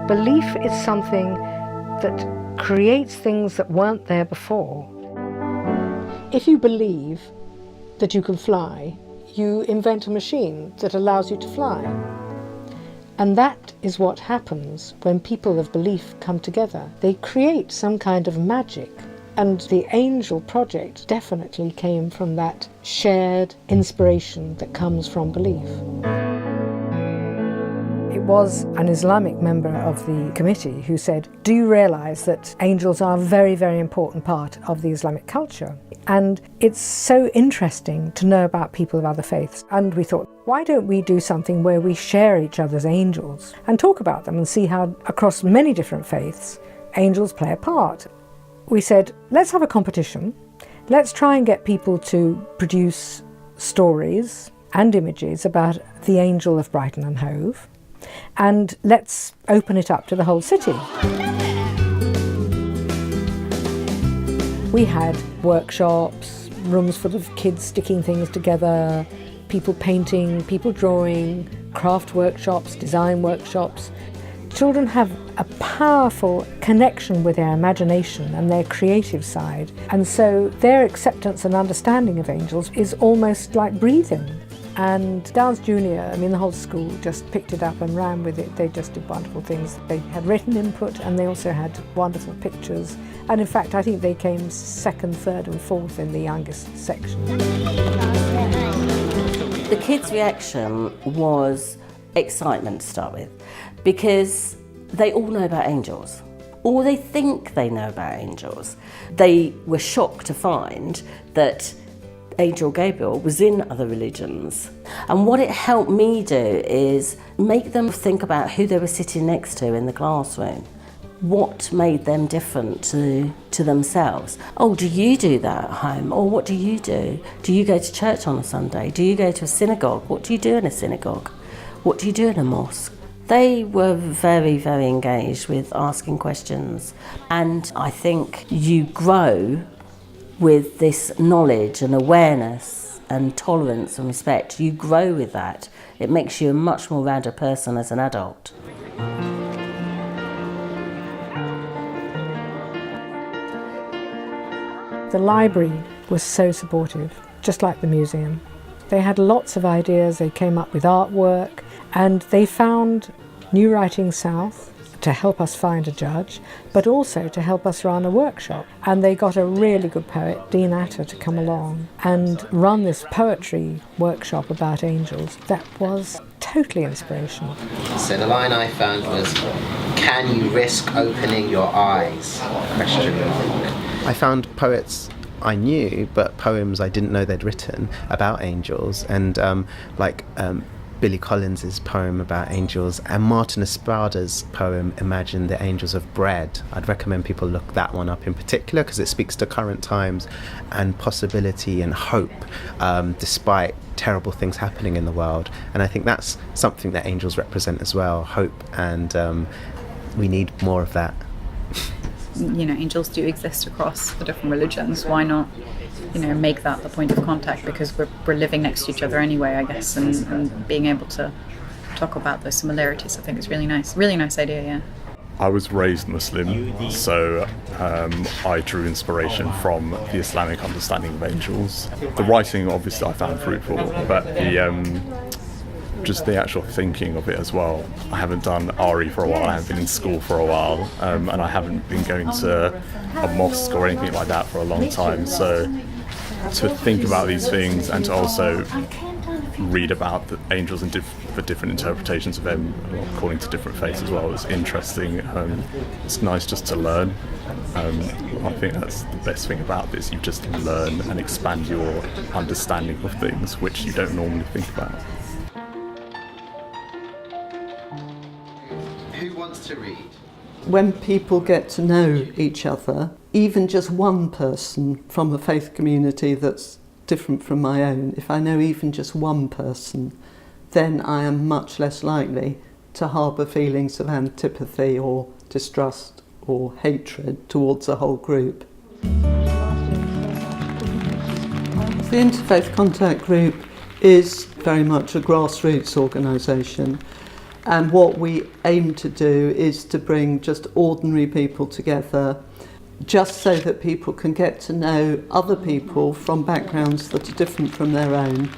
Belief is something that creates things that weren't there before. If you believe that you can fly, you invent a machine that allows you to fly. And that is what happens when people of belief come together. They create some kind of magic. And the Angel project definitely came from that shared inspiration that comes from belief. It was an Islamic member of the committee who said, do you realise that angels are a very, very important part of the Islamic culture? And it's so interesting to know about people of other faiths. And we thought, why don't we do something where we share each other's angels and talk about them and see how across many different faiths, angels play a part. We said, let's have a competition. Let's try and get people to produce stories and images about the Angel of Brighton Hove. And let's open it up to the whole city. We had workshops, rooms full of kids sticking things together, people painting, people drawing, craft workshops, design workshops. Children have a powerful connection with their imagination and their creative side, and so their acceptance and understanding of angels is almost like breathing. And Downs Junior, the whole school just picked it up and ran with it. They just did wonderful things. They had written input and they also had wonderful pictures. And in fact, I think they came second, third and fourth in the youngest section. The kids' reaction was excitement to start with, because they all know about angels, or they think they know about angels. They were shocked to find that Angel Gabriel was in other religions. And what it helped me do is make them think about who they were sitting next to in the classroom. What made them different to themselves? Oh, do you do that at home? Or what do you do? Do you go to church on a Sunday? Do you go to a synagogue? What do you do in a synagogue? What do you do in a mosque? They were very, very engaged with asking questions. And I think you grow with this knowledge and awareness and tolerance and respect. You grow with that. It makes you a much more rounded person as an adult. The library was so supportive, just like the museum. They had lots of ideas, they came up with artwork, and they found New Writing South to help us find a judge, but also to help us run a workshop. And they got a really good poet, Dean Atter, to come along and run this poetry workshop about angels that was totally inspirational. So the line I found was, can you risk opening your eyes? ? I found poets I knew, but poems I didn't know they'd written about angels, and Billy Collins's poem about angels and Martin Esprada's poem Imagine the Angels of Bread. I'd recommend people look that one up in particular because it speaks to current times and possibility and hope despite terrible things happening in the world. And I think that's something that angels represent as well, hope, and we need more of that. Angels do exist across the different religions. Why not, make that the point of contact, because we're living next to each other anyway, I guess, and being able to talk about those similarities, I think is really nice. Really nice idea, yeah. I was raised Muslim, so I drew inspiration from the Islamic understanding of angels. The writing, obviously, I found fruitful, but just the actual thinking of it as well. I haven't done RE for a while, I haven't been in school for a while, and I haven't been going to a mosque or anything like that for a long time, so to think about these things and to also read about the angels and the different interpretations of them according to different faiths as well is interesting. It's nice just to learn. I think that's the best thing about this, you just learn and expand your understanding of things which you don't normally think about. Who wants to read? When people get to know each other, even just one person from a faith community that's different from my own, if I know even just one person, then I am much less likely to harbour feelings of antipathy or distrust or hatred towards a whole group. The Interfaith Contact Group is very much a grassroots organisation, And what we aim to do is to bring just ordinary people together, just so that people can get to know other people from backgrounds that are different from their own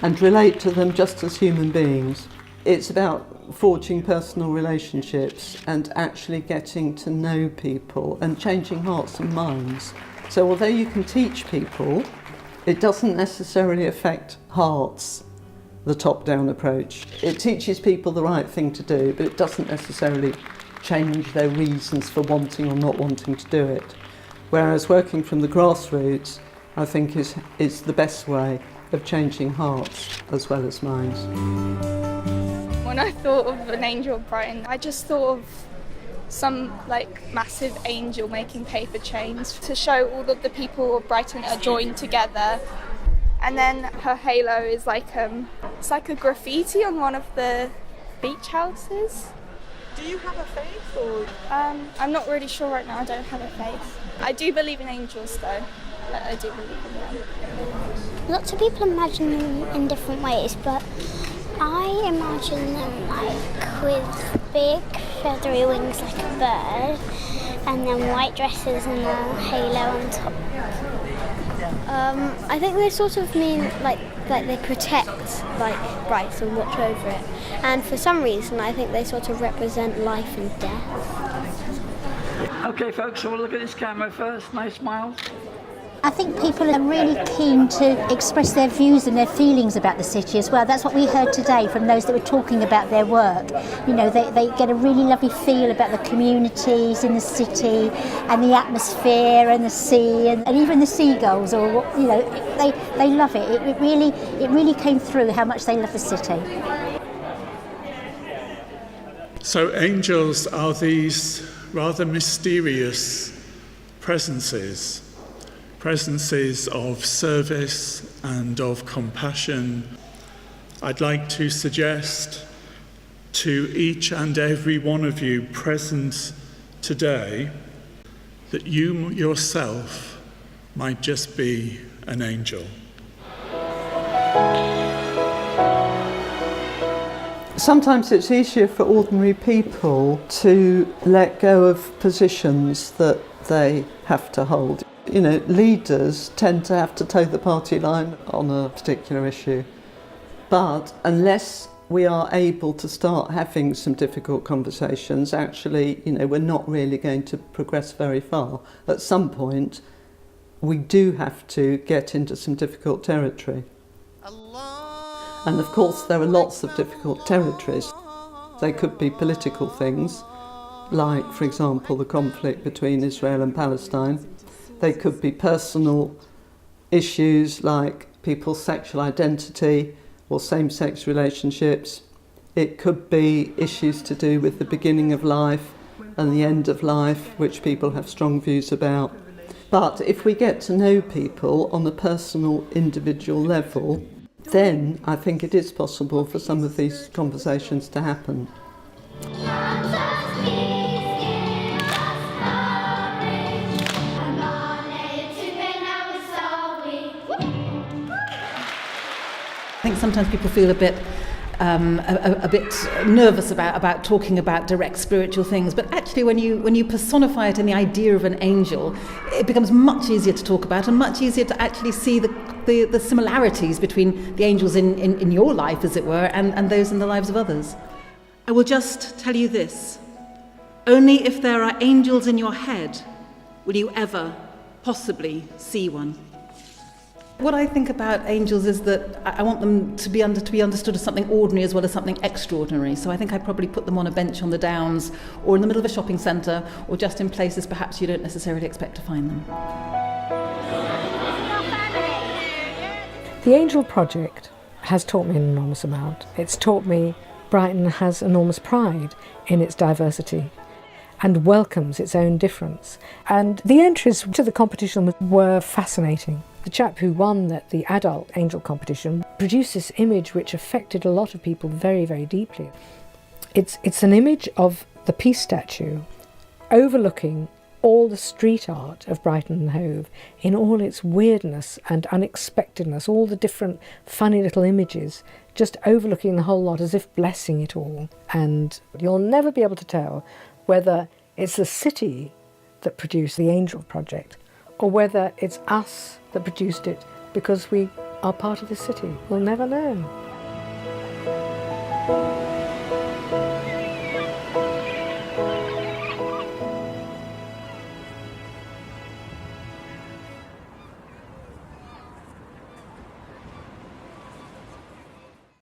and relate to them just as human beings. It's about forging personal relationships and actually getting to know people and changing hearts and minds. So although you can teach people, it doesn't necessarily affect hearts, the top-down approach. It teaches people the right thing to do, but it doesn't necessarily change their reasons for wanting or not wanting to do it. Whereas working from the grassroots, I think, is the best way of changing hearts as well as minds. When I thought of an Angel of Brighton, I just thought of some massive angel making paper chains to show all of the people of Brighton are joined together. And then her halo is it's like a graffiti on one of the beach houses. Do you have a faith or? I'm not really sure right now. I don't have a faith. I do believe in angels though. I do believe in them. Lots of people imagine them in different ways, but I imagine them with big feathery wings like a bird, and then white dresses and a halo on top. I think they sort of mean like they protect Brighton and watch over it. And for some reason I think they sort of represent life and death. Okay folks, so we'll look at this camera first. Nice smiles. I think people are really keen to express their views and their feelings about the city as well. That's what we heard today from those that were talking about their work. You know, they get a really lovely feel about the communities in the city and the atmosphere and the sea and even the seagulls, or you know, they love it. It really came through how much they love the city. So angels are these rather mysterious presences of service and of compassion. I'd like to suggest to each and every one of you present today that you yourself might just be an angel. Sometimes it's easier for ordinary people to let go of positions that they have to hold. You know, leaders tend to have to toe the party line on a particular issue. But unless we are able to start having some difficult conversations, actually, you know, we're not really going to progress very far. At some point, we do have to get into some difficult territory. And of course, there are lots of difficult territories. They could be political things, like, for example, the conflict between Israel and Palestine. They could be personal issues like people's sexual identity or same-sex relationships. It could be issues to do with the beginning of life and the end of life, which people have strong views about. But if we get to know people on a personal, individual level, then I think it is possible for some of these conversations to happen. I think sometimes people feel a bit nervous about talking about direct spiritual things, but actually when you personify it in the idea of an angel, it becomes much easier to talk about and much easier to actually see the similarities between the angels in your life, as it were, and those in the lives of others. I will just tell you this: only if there are angels in your head will you ever possibly see one. What I think about angels is that I want them to be understood as something ordinary as well as something extraordinary. So I think I probably put them on a bench on the Downs, or in the middle of a shopping centre, or just in places perhaps you don't necessarily expect to find them. The Angel Project has taught me an enormous amount. It's taught me Brighton has enormous pride in its diversity and welcomes its own difference. And the entries to the competition were fascinating. The chap who won the adult angel competition produced this image which affected a lot of people very, very deeply. It's an image of the peace statue overlooking all the street art of Brighton Hove, in all its weirdness and unexpectedness, all the different funny little images, just overlooking the whole lot as if blessing it all. And you'll never be able to tell whether it's the city that produced the Angel project or whether it's us that produced it because we are part of the city. We'll never know.